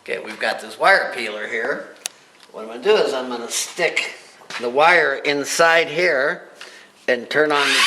Okay, we've got this wire peeler here. What I'm going to do is I'm going to stick the wire inside here and turn on the...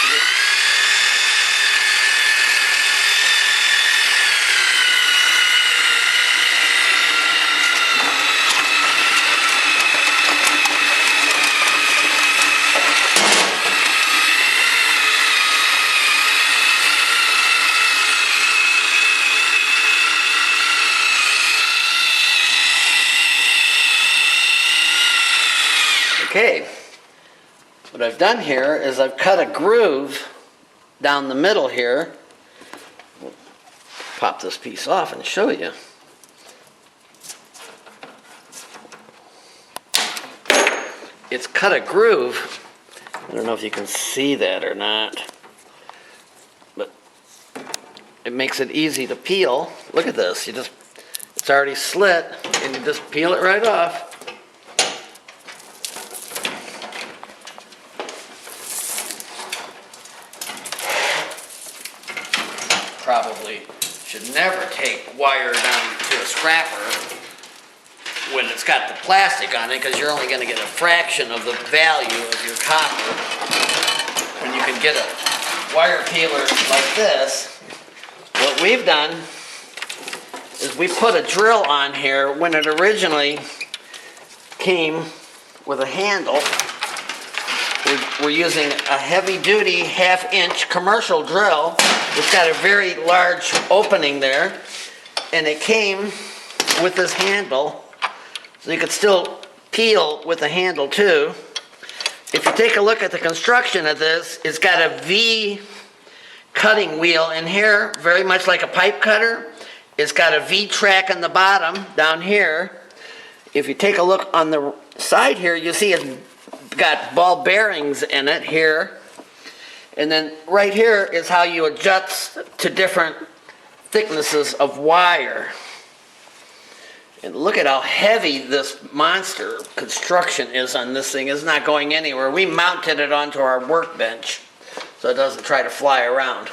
Okay, what I've done here is I've cut a groove down the middle here. We'll pop this piece off and show you. It's cut a groove. I don't know if you can see that or not, but it makes it easy to peel. Look at this. It's already slit, and you just peel it right off. Probably should never take wire down to a scrapper when it's got the plastic on it, because you're only going to get a fraction of the value of your copper. When you can get a wire peeler like this, what we've done is we put a drill on here when it originally came with a handle. We're using a heavy-duty half-inch commercial drill. It's got a very large opening there, and it came with this handle, so you could still peel with the handle too. If you take a look at the construction of this, it's got a V cutting wheel in here, very much like a pipe cutter. It's got a V track on the bottom down here. If you take a look on the side here, you see it's got ball bearings in it here. And then right here is how you adjust to different thicknesses of wire. And look at how heavy this monster construction is on this thing. It's not going anywhere. We mounted it onto our workbench so it doesn't try to fly around.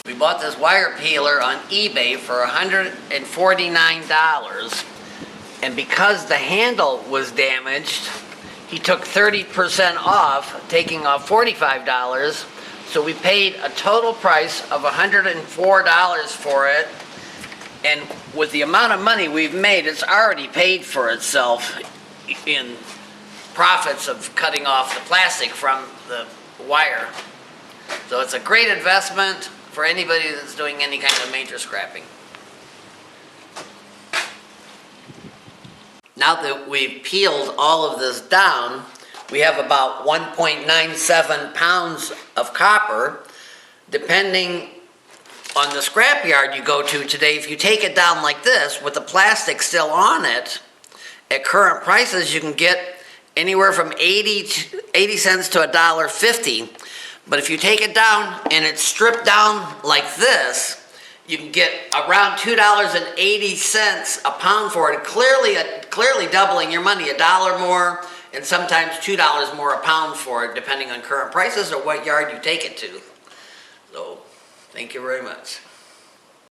We bought this wire peeler on eBay for $149, and because the handle was damaged, he took 30% off, taking off $45, so we paid a total price of $104 for it, and with the amount of money we've made, it's already paid for itself in profits of cutting off the plastic from the wire. So it's a great investment for anybody that's doing any kind of major scrapping. Now that we've peeled all of this down, we have about 1.97 pounds of copper. Depending on the scrapyard you go to today, if you take it down like this with the plastic still on it, at current prices you can get anywhere from 80 cents to $1.50. But if you take it down and it's stripped down like this, you can get around $2.80 a pound for it. Clearly doubling your money, $1 more, and sometimes $2 more a pound for it, depending on current prices or what yard you take it to. So, thank you very much.